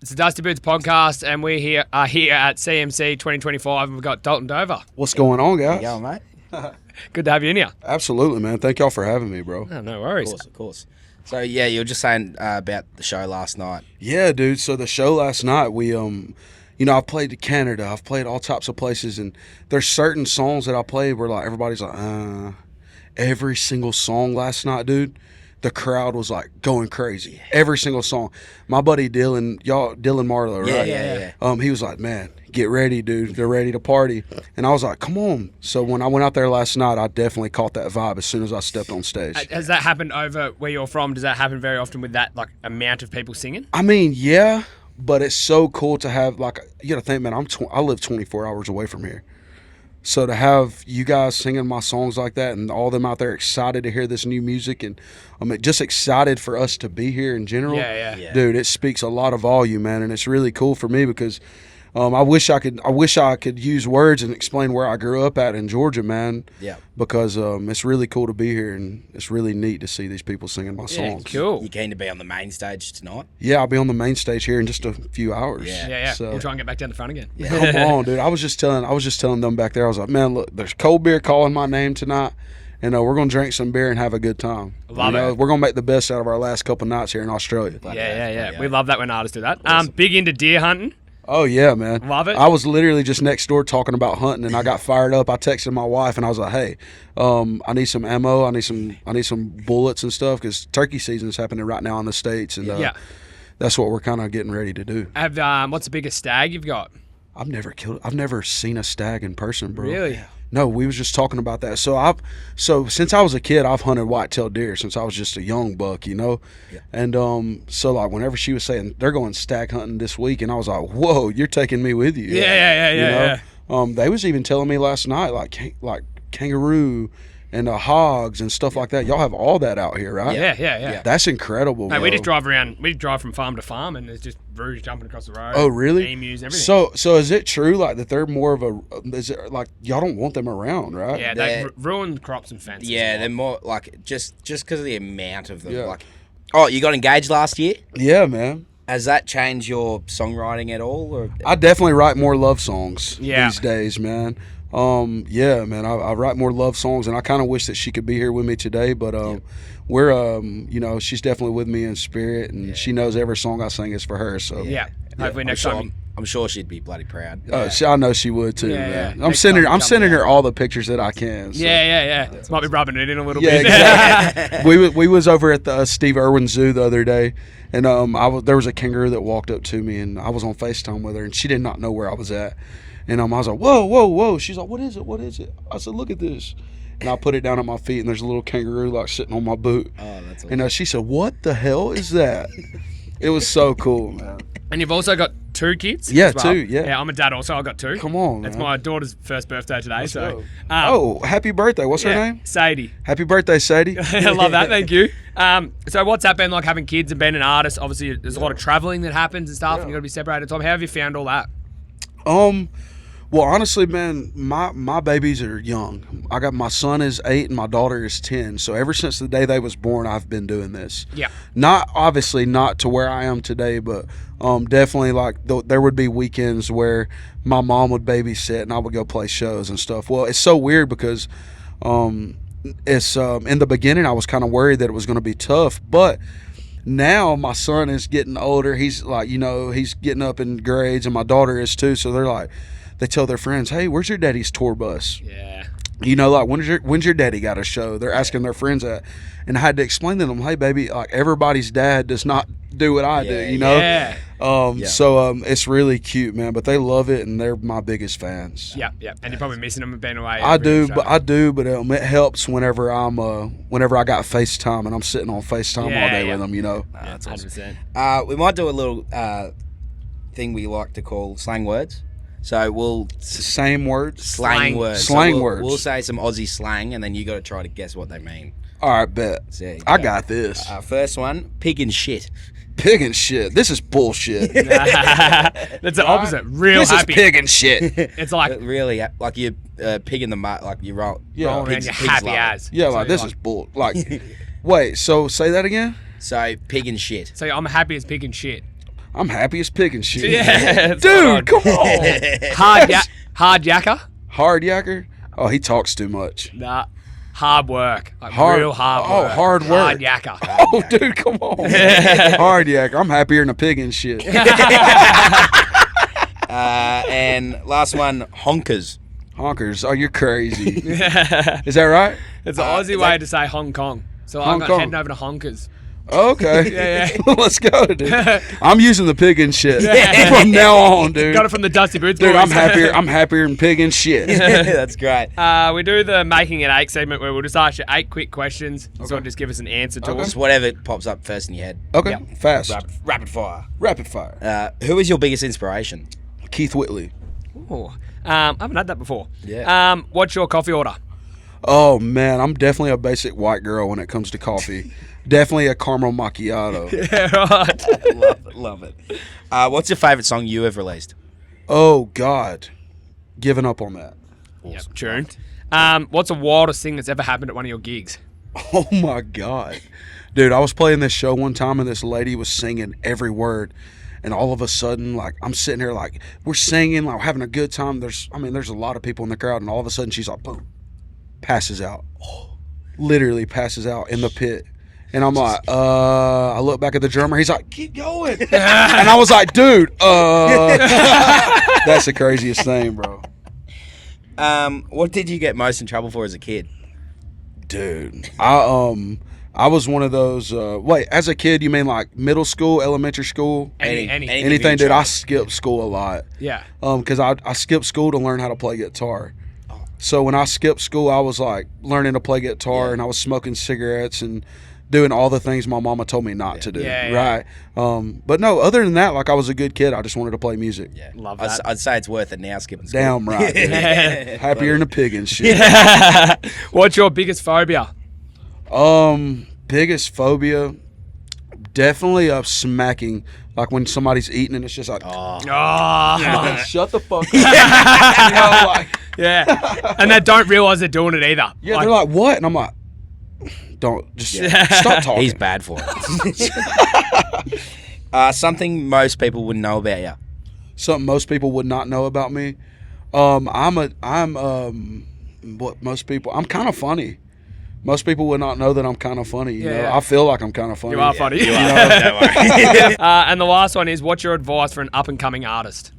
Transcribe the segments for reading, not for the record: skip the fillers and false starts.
It's the Dusty Boots podcast, and we are here at CMC 2025, and we've got Dalton Dover. What's going on, guys? Yeah, mate. Good to have you in here. Absolutely, man. Thank y'all for having me, bro. Oh, no worries. Of course. So, yeah, you were just saying about the show last night. Yeah, dude. So the show last night, we, I've played to Canada. I've played all types of places, and there's certain songs that I played where, like, everybody's like, every single song last night, dude, the crowd was, like, going crazy. Every single song. My buddy Dylan Marlowe, right? Yeah. He was like, man, get ready, dude. They're ready to party. And I was like, come on. So when I went out there last night, I definitely caught that vibe as soon as I stepped on stage. Has that happened over where you're from? Does that happen very often with that, like, amount of people singing? I mean, yeah, but it's so cool to have, like, you got to think, man, I live 24 hours away from here. So to have you guys singing my songs like that and all them out there excited to hear this new music and just excited for us to be here in general, Yeah. dude, it speaks a lot of volume, man, and it's really cool for me because I wish I could use words and explain where I grew up at in Georgia, man. Yeah. Because it's really cool to be here and it's really neat to see these people singing my songs. Cool. You keen to be on the main stage tonight? Yeah, I'll be on the main stage here in just a few hours. Yeah. So, We'll try and get back down the front again. Yeah. come on, dude. I was just telling them back there. I was like, man, look, there's cold beer calling my name tonight, and we're gonna drink some beer and have a good time. Love it. We're gonna make the best out of our last couple nights here in Australia. Yeah. We love that when artists do that. Big into deer hunting. Oh yeah, man. Love it. I was literally just next door talking about hunting, and I got fired up. I texted my wife, and I was like, hey, I need some ammo. I need some bullets and stuff because turkey season is happening right now in the States, and that's what we're kind of getting ready to do. What's the biggest stag you've got? I've never seen a stag in person, bro. Really? No, we was just talking about that. So since I was a kid, I've hunted white-tailed deer since I was just a young buck, you know. Yeah. And so like whenever she was saying they're going stag hunting this week, and I was like, whoa, you're taking me with you. Yeah. They was even telling me last night like kangaroo and hogs and stuff like that. Y'all have all that out here, right? Yeah. That's incredible, Mate, bro. we just drive around. We drive from farm to farm, and there's just roos jumping across the road. Oh, really? Emus, everything. So is it true like that they're more of a? Is it like y'all don't want them around, right? Yeah, they ruin crops and fences. Yeah, they're more like just because of the amount of them. Yeah. Like, oh, you got engaged last year? Yeah, man. Has that changed your songwriting at all? Or I definitely write more love songs Yeah. these days, man. Yeah, man. I write more love songs, and I kind of wish that she could be here with me today. But we're, she's definitely with me in spirit, and she knows every song I sing is for her. So Yeah. Hopefully next time. I'm sure she'd be bloody proud. I know she would too, Yeah, man. yeah. I'm Next sending time her all the pictures that I can. So. Yeah. Might be rubbing it in a little Yeah, bit. exactly. we was over at the Steve Irwin Zoo the other day, and there was a kangaroo that walked up to me, and I was on FaceTime with her, and she did not know where I was at, and I was like, whoa. She's like, what is it? I said, look at this, and I put it down at my feet, and there's a little kangaroo like sitting on my boot. Oh, that's awesome. And she said, what the hell is that? It was so cool, man. And you've also got 2 kids? Yeah, as well. 2, yeah. Yeah, I'm a dad also. I've got 2. Come on, It's man. my daughter's first birthday today. So, Happy birthday. What's her name? Sadie. Happy birthday, Sadie. I love that. Thank you. So what's that been like having kids and being an artist? Obviously, there's a lot of traveling that happens and stuff, and you got to be separated. Tom, how have you found all that? Well, honestly, man, my babies are young. I got my son is 8 and my daughter is 10. So ever since the day they was born, I've been doing this. Yeah. Not to where I am today, but definitely like there would be weekends where my mom would babysit and I would go play shows and stuff. Well, it's so weird because it's in the beginning I was kind of worried that it was going to be tough, but now my son is getting older. He's like, he's getting up in grades, and my daughter is too. So they tell their friends, hey, where's your daddy's tour bus? Yeah. Like when's your daddy got a show? They're asking their friends that, and I had to explain to them, hey, baby, like everybody's dad does not do what I do, Yeah. So it's really cute, man. But they love it, and they're my biggest fans. Yeah. And you're probably missing them and being away. I do, but it helps whenever I got FaceTime and I'm sitting on FaceTime all day with them, That's awesome. 100%. We might do a little thing we like to call slang words. So we'll Same words. slang words. Slang So words. We'll say some Aussie slang, and then you got to try to guess what they mean. All right, bet. So there you I go. got this. First one, pig and shit. Pig and shit. This is bullshit. That's the opposite. Real this happy. is pig and shit. It's like Really, like you're pig in the mud, like you roll. Yeah. rolling around, you're happy as. Yeah, So like you're this is bull. Like, wait. So say that again. So pig and shit. So I'm happy as pig and shit. I'm happy as pig and shit. Yeah, Dude, come on. Hard yakker? Hard yakker? Oh, he talks too much. Nah. Hard work. Like Hard- real hard oh, work. hard work. Hard yakker. Oh, dude, come on. Hard yakker. I'm happier than a pig and shit. And last one, honkers. Honkers. Oh, you're crazy. Is that right? It's an Aussie way to say Hong Kong. So Hong I'm Kong. heading over to Honkers. Okay. Yeah. Let's go, dude. I'm using the pig and shit from now on, dude. Got it from the Dusty Boots Dude, boys. I'm happier than pig and shit. That's great. We do the Making It 8 segment where we'll just ask you 8 quick questions. And sort of just give us an answer to Just them. whatever pops up first in your head. Okay. Yep. Fast. Rapid fire. Rapid fire. Who is your biggest inspiration? Keith Whitley. Ooh. I haven't had that before. Yeah. What's your coffee order? Oh, man. I'm definitely a basic white girl when it comes to coffee. Definitely a caramel macchiato. Yeah, right. Love it. What's your favourite song you have released? Oh, God. Giving up on that. Yep, tune. What's the wildest thing that's ever happened at one of your gigs? Oh, my God. Dude, I was playing this show one time, and this lady was singing every word. And all of a sudden, like, I'm sitting here, like, we're singing, like, having a good time. There's a lot of people in the crowd, and all of a sudden, she's like, boom, passes out. Literally passes out in the pit. And I'm like, I look back at the drummer. He's like, keep going. And I was like, dude, that's the craziest thing, bro. What did you get most in trouble for as a kid? Dude, I was one of those. Wait, as a kid, you mean like middle school, elementary school? Anything, dude. I skipped school a lot. Yeah. Because I skipped school to learn how to play guitar. So when I skipped school, I was like learning to play guitar, and I was smoking cigarettes and doing all the things my mama told me not to do. Yeah. Right. But no, other than that, like I was a good kid. I just wanted to play music. Yeah. Love that. I'd say it's worth it now skipping school. Damn right. Dude. Happier than a pig and shit. What's your biggest phobia? Biggest phobia, definitely of smacking. Like when somebody's eating and it's just like, Oh. shut the fuck up. You know, like, Yeah. And they don't realise they're doing it either. yeah, they're like, what? And I'm like, don't, just stop talking. He's bad for it. Something most people wouldn't know about you. Something most people would not know about me. I'm kind of funny. Most people would not know that I'm kind of funny. You know, Yeah. I feel like I'm kind of funny. You are funny. You are. Don't worry. And the last one is, what's your advice for an up-and-coming artist?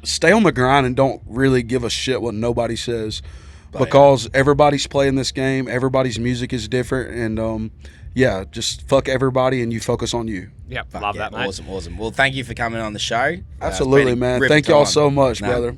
Stay on the grind and don't really give a shit what nobody says, because everybody's playing this game. Everybody's music is different, and just fuck everybody and you focus on you. Yep, love that, mate. Awesome. Well, thank you for coming on the show. Absolutely, It's been a man. ripper Thank y'all time. so much, No, brother.